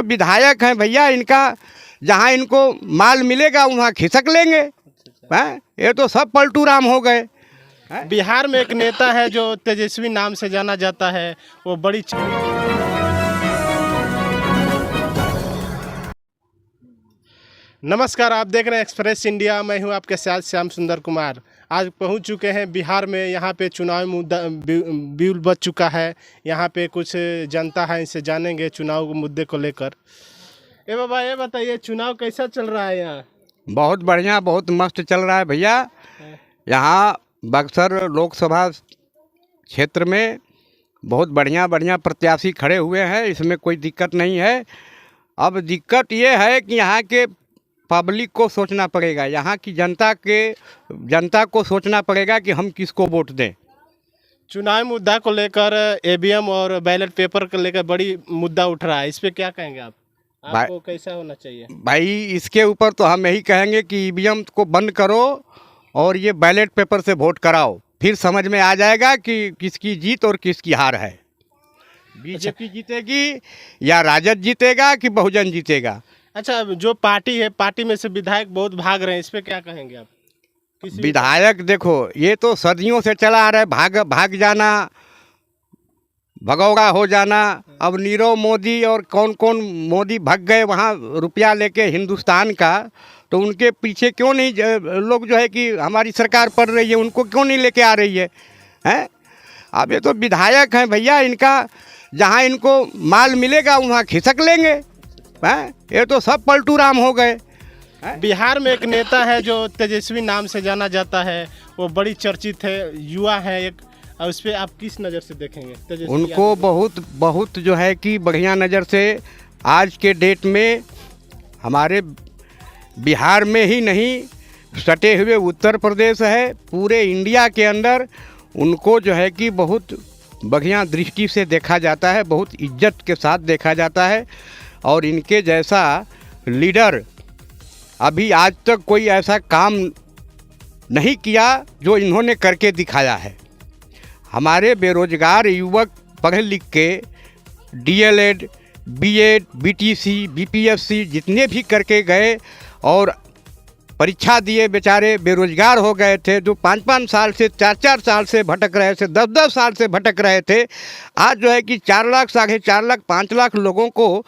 तो विधायक हैं भैया, इनका जहाँ इनको माल मिलेगा वहाँ खिसक लेंगे। हैं, ये तो सब पलटू राम हो गए। बिहार में एक नेता है जो तेजस्वी नाम से जाना जाता है, वो बड़ी नमस्कार, आप देख रहे हैं एक्सप्रेस इंडिया। मैं हूं आपके साथ श्याम सुंदर कुमार। आज पहुंच चुके हैं बिहार में। यहां पे चुनाव मुद्दा बिल बच चुका है। यहां पे कुछ जनता है, इनसे जानेंगे चुनाव के मुद्दे को लेकर। ए बाबा, ये बताइए चुनाव कैसा चल रहा है यहाँ? बहुत बढ़िया, बहुत मस्त चल रहा है भैया। यहाँ बक्सर लोकसभा क्षेत्र में बहुत बढ़िया बढ़िया प्रत्याशी खड़े हुए हैं, इसमें कोई दिक्कत नहीं है। अब दिक्कत ये है कि यहाँ के पब्लिक को सोचना पड़ेगा, यहाँ की जनता को सोचना पड़ेगा कि हम किसको वोट दें। चुनाव मुद्दा को लेकर ईवीएम और बैलेट पेपर को लेकर बड़ी मुद्दा उठ रहा है, इस पे क्या कहेंगे आप? आपको कैसा होना चाहिए? भाई, इसके ऊपर तो हम यही कहेंगे कि ईवीएम को बंद करो और ये बैलेट पेपर से वोट कराओ, फिर समझ में आ जाएगा कि किसकी जीत और किसकी हार है। बीजेपी जीतेगी या राजद जीतेगा कि बहुजन जीतेगा। अच्छा, जो पार्टी है, पार्टी में से विधायक बहुत भाग रहे हैं, इस पे क्या कहेंगे आप? विधायक देखो, ये तो सदियों से चला आ रहा है, भाग जाना, भगौड़ा हो जाना। अब नीरव मोदी और कौन कौन मोदी भाग गए वहाँ रुपया लेके हिंदुस्तान का, तो उनके पीछे क्यों नहीं लोग जो है कि हमारी सरकार पड़ रही है, उनको क्यों नहीं लेके आ रही है? हैं, अब ये तो विधायक हैं भैया, इनका जहाँ इनको माल मिलेगा वहाँ खिसक लेंगे। हैं, ये तो सब पलटू राम हो गए। बिहार में एक नेता है जो तेजस्वी नाम से जाना जाता है, वो बड़ी चर्चित है, युवा है एक, और उस पर आप किस नज़र से देखेंगे? उनको बहुत जो है कि बढ़िया नज़र से आज के डेट में हमारे बिहार में ही नहीं, सटे हुए उत्तर प्रदेश है, पूरे इंडिया के अंदर उनको जो है कि बहुत बढ़िया दृष्टि से देखा जाता है, बहुत इज्जत के साथ देखा जाता है। और इनके जैसा लीडर अभी आज तक कोई ऐसा काम नहीं किया जो इन्होंने करके दिखाया है। हमारे बेरोजगार युवक पढ़ लिख के डीएलएड, बीएड, बीटीसी, बीपीएससी जितने भी करके गए और परीक्षा दिए, बेचारे बेरोजगार हो गए थे, जो 5-5 साल से 4-4 साल से भटक रहे थे, 10-10 साल से भटक रहे थे। आज जो है कि 4 लाख, 4.5 लाख, 5 लाख लोगों को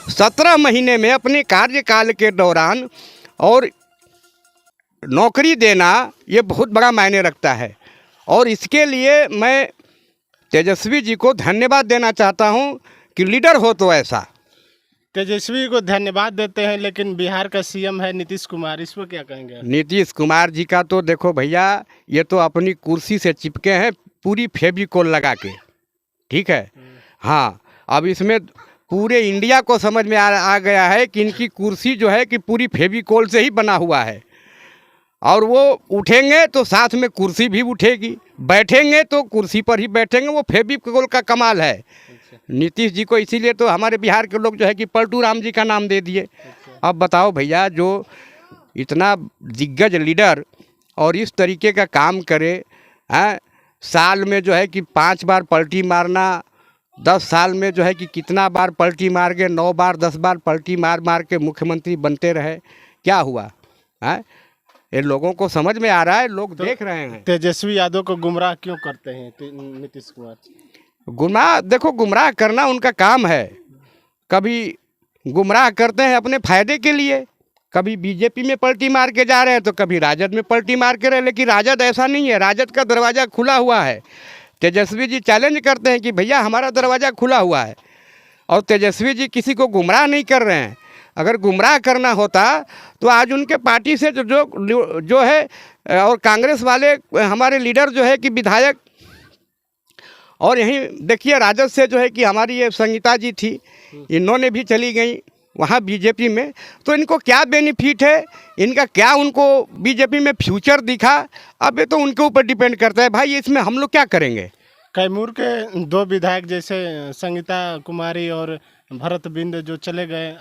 17 महीने में अपने कार्यकाल के दौरान और नौकरी देना, ये बहुत बड़ा मायने रखता है। और इसके लिए मैं तेजस्वी जी को धन्यवाद देना चाहता हूँ कि लीडर हो तो ऐसा। तेजस्वी को धन्यवाद देते हैं, लेकिन बिहार का सीएम है नीतीश कुमार, इस पर क्या कहेंगे? नीतीश कुमार जी का तो देखो भैया, ये तो अपनी कुर्सी से चिपके हैं पूरी फेविकोल लगा के, ठीक है। हाँ, अब इसमें पूरे इंडिया को समझ में आ गया है कि इनकी कुर्सी जो है कि पूरी फेविकोल से ही बना हुआ है, और वो उठेंगे तो साथ में कुर्सी भी उठेगी, बैठेंगे तो कुर्सी पर ही बैठेंगे। वो फेविकोल का कमाल है। नीतीश जी को इसीलिए तो हमारे बिहार के लोग जो है कि पलटू राम जी का नाम दे दिए। अब बताओ भैया, जो इतना दिग्गज लीडर और इस तरीके का काम करे, हैं, साल में जो है कि 5 बार पलटी मारना, 10 साल में जो है कि कितना बार पलटी मार के 9 बार 10 बार पलटी मार के मुख्यमंत्री बनते रहे, क्या हुआ? हैं, ये लोगों को समझ में आ रहा है, लोग देख रहे हैं। तेजस्वी यादव को गुमराह क्यों करते हैं नीतीश कुमार? गुमराह, देखो, गुमराह करना उनका काम है। कभी गुमराह करते हैं अपने फायदे के लिए, कभी बीजेपी में पलटी मार के जा रहे हैं तो कभी राजद में पलटी मार के रहे। लेकिन राजद ऐसा नहीं है, राजद का दरवाज़ा खुला हुआ है। तेजस्वी जी चैलेंज करते हैं कि भैया हमारा दरवाज़ा खुला हुआ है, और तेजस्वी जी किसी को गुमराह नहीं कर रहे हैं। अगर गुमराह करना होता तो आज उनके पार्टी से जो है, और कांग्रेस वाले हमारे लीडर जो है कि विधायक, और यहीं देखिए राजद से जो है कि हमारी ये संगीता जी थी, इन्होंने भी चली गई वहाँ बीजेपी में। तो इनको क्या बेनिफिट है, इनका क्या उनको बीजेपी में फ्यूचर दिखा? अब ये तो उनके ऊपर डिपेंड करता है भाई, इसमें हम लोग क्या करेंगे। कैमूर के 2 विधायक जैसे संगीता कुमारी और भरत बिंद जो चले गए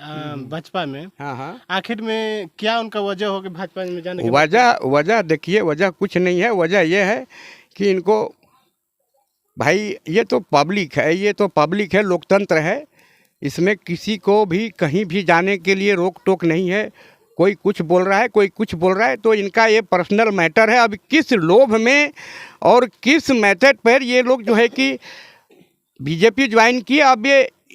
भाजपा में, हाँ, आखिर में क्या उनका वजह हो कि भाजपा में जाने की? वजह देखिए, वजह कुछ नहीं है। वजह ये है कि इनको, भाई ये तो पब्लिक है, लोकतंत्र है, इसमें किसी को भी कहीं भी जाने के लिए रोक टोक नहीं है। कोई कुछ बोल रहा है, कोई कुछ बोल रहा है, तो इनका ये पर्सनल मैटर है। अब किस लोभ में और किस मेथड पर ये लोग जो है कि बीजेपी ज्वाइन किए, अब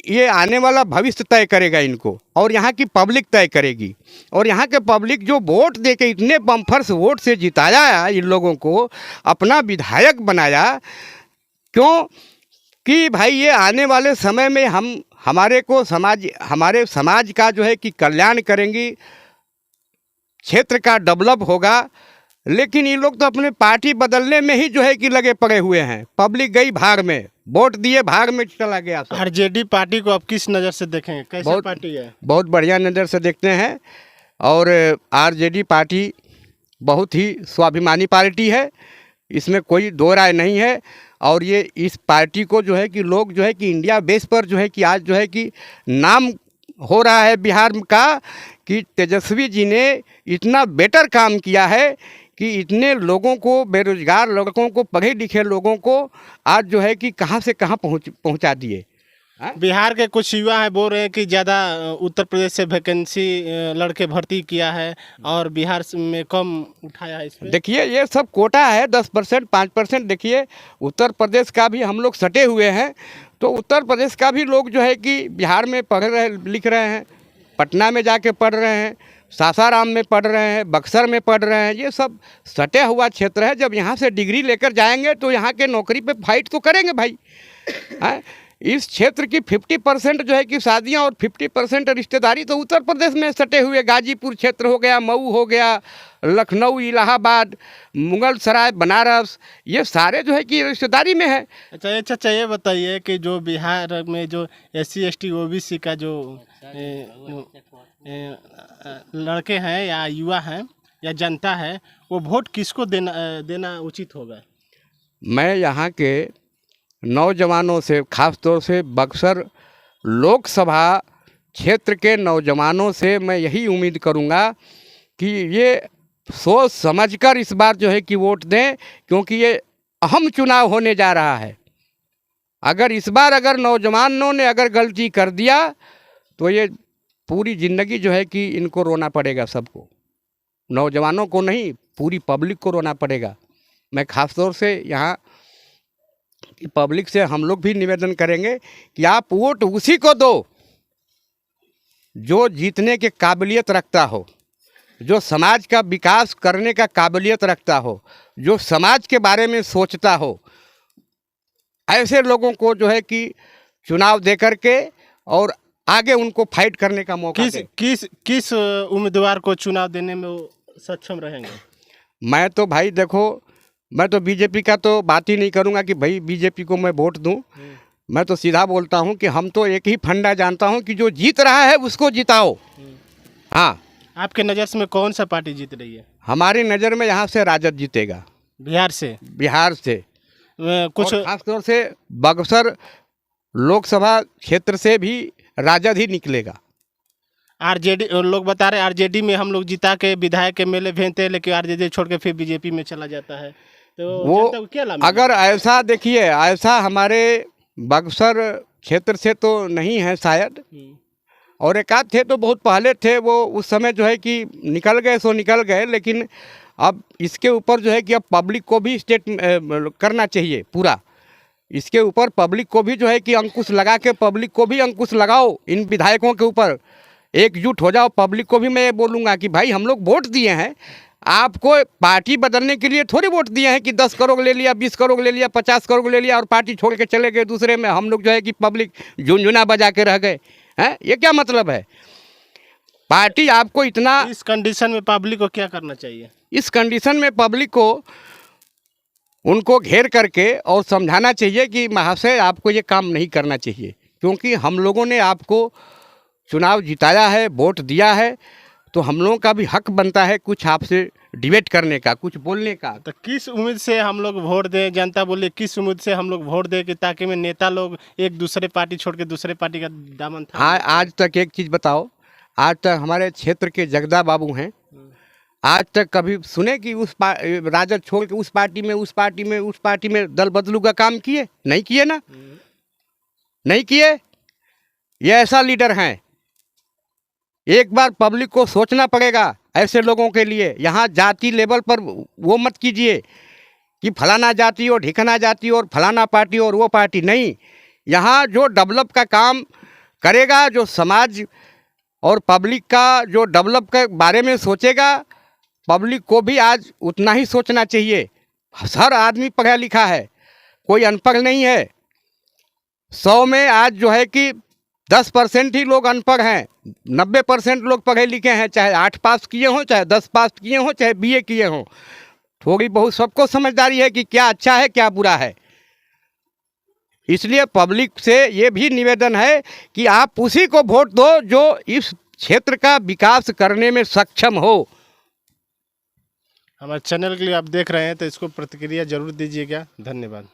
ये आने वाला भविष्य तय करेगा इनको, और यहाँ की पब्लिक तय करेगी। और यहाँ के पब्लिक जो वोट दे के इतने बम्फर्स वोट से जिताया इन लोगों को, अपना विधायक बनाया, क्यों कि भाई ये आने वाले समय में हमारे समाज का जो है कि कल्याण करेंगी, क्षेत्र का डेवलप होगा। लेकिन ये लोग तो अपने पार्टी बदलने में ही जो है कि लगे पड़े हुए हैं। पब्लिक गई भाग में, वोट दिए, भाग में चला गया। आरजेडी पार्टी को आप किस नज़र से देखेंगे, कैसी पार्टी है? बहुत बढ़िया नज़र से देखते हैं। और आरजेडी पार्टी बहुत ही स्वाभिमानी पार्टी है, इसमें कोई दो राय नहीं है। और ये इस पार्टी को जो है कि लोग जो है कि इंडिया बेस पर जो है कि आज जो है कि नाम हो रहा है बिहार का, कि तेजस्वी जी ने इतना बेटर काम किया है कि इतने लोगों को, बेरोजगार लड़कों को, पढ़े लिखे लोगों को आज जो है कि कहाँ से कहाँ पहुँचा दिए। बिहार के कुछ युवा हैं बोल रहे हैं कि ज़्यादा उत्तर प्रदेश से वैकेंसी लड़के भर्ती किया है और बिहार में कम उठाया है। इसमें देखिए ये सब कोटा है, 10% 5%। देखिए उत्तर प्रदेश का भी हम लोग सटे हुए हैं, तो उत्तर प्रदेश का भी लोग जो है कि बिहार में पढ़ रहे लिख रहे हैं, पटना में जाके पढ़ रहे हैं, सासाराम में पढ़ रहे हैं, बक्सर में पढ़ रहे हैं। ये सब सटे हुआ क्षेत्र है। जब यहाँ से डिग्री लेकर जाएंगे तो यहाँ के नौकरी पे फाइट तो करेंगे भाई। इस क्षेत्र की 50% जो है कि शादियाँ और 50% रिश्तेदारी तो उत्तर प्रदेश में सटे हुए। गाजीपुर क्षेत्र हो गया, मऊ हो गया, लखनऊ, इलाहाबाद, मुगल सराय, बनारस, ये सारे जो है कि रिश्तेदारी में है। अच्छा, ये बताइए कि जो बिहार में जो SC ST OBC का जो लड़के हैं या युवा हैं या जनता है, वो वोट किसको देना उचित होगा? मैं यहाँ के नौजवानों से, खास तौर से बक्सर लोकसभा क्षेत्र के नौजवानों से मैं यही उम्मीद करूँगा कि ये सोच समझकर इस बार जो है कि वोट दें, क्योंकि ये अहम चुनाव होने जा रहा है। अगर इस बार अगर नौजवानों ने अगर गलती कर दिया तो ये पूरी ज़िंदगी जो है कि इनको रोना पड़ेगा। सबको, नौजवानों को नहीं, पूरी पब्लिक को रोना पड़ेगा। मैं ख़ास तौर से यहाँ की पब्लिक से हम लोग भी निवेदन करेंगे कि आप वोट उसी को दो जो जीतने के काबिलियत रखता हो, जो समाज का विकास करने का काबिलियत रखता हो, जो समाज के बारे में सोचता हो। ऐसे लोगों को जो है कि चुनाव दे करके और आगे उनको फाइट करने का मौका दें। किस उम्मीदवार को चुनाव देने में वो सक्षम रहेंगे? मैं तो भाई देखो, मैं तो बीजेपी का तो बात ही नहीं करूंगा कि भाई बीजेपी को मैं वोट दूं। मैं तो सीधा बोलता हूं कि हम तो एक ही फंडा जानता हूं कि जो जीत रहा है उसको जिताओ। हाँ, आपके नज़र से में कौन सा पार्टी जीत रही है? हमारी नज़र में यहाँ से राजद जीतेगा। बिहार से कुछ खासतौर से बक्सर लोकसभा क्षेत्र से भी राजद ही निकलेगा। आरजेडी लोग बता रहे आरजेडी में हम लोग जिता के विधायक MLA भेजते हैं, लेकिन आरजेडी छोड़ के फिर बीजेपी में चला जाता है, तो वो क्या लाभ? अगर ऐसा देखिए, ऐसा हमारे बक्सर क्षेत्र से तो नहीं है शायद, और एक आध थे तो बहुत पहले थे, वो उस समय जो है कि निकल गए सो निकल गए। लेकिन अब इसके ऊपर जो है कि अब पब्लिक को भी स्टेट करना चाहिए पूरा। इसके ऊपर पब्लिक को भी जो है कि अंकुश लगा के, पब्लिक को भी अंकुश लगाओ इन विधायकों के ऊपर, एकजुट हो जाओ। पब्लिक को भी मैं बोलूँगा कि भाई हम लोग वोट दिए हैं, आपको पार्टी बदलने के लिए थोड़ी वोट दिए हैं कि 10 करोड़ ले लिया, 20 करोड़ ले लिया, 50 करोड़ ले लिया और पार्टी छोड़ के चले गए दूसरे में। हम लोग जो है कि पब्लिक झुनझुना बजा के रह गए हैं, ये क्या मतलब है? पार्टी आपको इतना, इस कंडीशन में पब्लिक को क्या करना चाहिए? इस कंडीशन में पब्लिक को उनको घेर करके और समझाना चाहिए कि महाशय आपको ये काम नहीं करना चाहिए, क्योंकि हम लोगों ने आपको चुनाव जिताया है, वोट दिया है, तो हम लोगों का भी हक बनता है कुछ आपसे डिबेट करने का, कुछ बोलने का। तो किस उम्मीद से हम लोग वोट दें? जनता बोले किस उम्मीद से हम लोग वोट दें कि ताकि में नेता लोग एक दूसरे पार्टी छोड़ के दूसरे पार्टी का दामन था। हाँ, आज तक एक चीज़ बताओ, आज तक हमारे क्षेत्र के जगदा बाबू हैं, आज तक कभी सुने कि उस राजद छोड़ के उस पार्टी में दल बदलू का काम किए? नहीं किए ना, नहीं किए। ये ऐसा लीडर हैं। एक बार पब्लिक को सोचना पड़ेगा ऐसे लोगों के लिए। यहाँ जाति लेवल पर वो मत कीजिए कि फलाना जाति और ढिकना जाति और फलाना पार्टी और वो पार्टी नहीं। यहाँ जो डेवलप का काम करेगा, जो समाज और पब्लिक का जो डेवलप के बारे में सोचेगा, पब्लिक को भी आज उतना ही सोचना चाहिए। हर आदमी पढ़ा लिखा है, कोई अनपढ़ नहीं है। 100 में आज जो है कि 10% ही लोग अनपढ़ हैं, 90% लोग पढ़े लिखे हैं, चाहे 8 पास किए हों, चाहे 10 पास किए हों, चाहे BA किए हों। थोड़ी बहुत सबको समझदारी है कि क्या अच्छा है क्या बुरा है। इसलिए पब्लिक से ये भी निवेदन है कि आप उसी को वोट दो जो इस क्षेत्र का विकास करने में सक्षम हो। हमारे चैनल के लिए आप देख रहे हैं तो इसको प्रतिक्रिया जरूर दीजिएगा। धन्यवाद।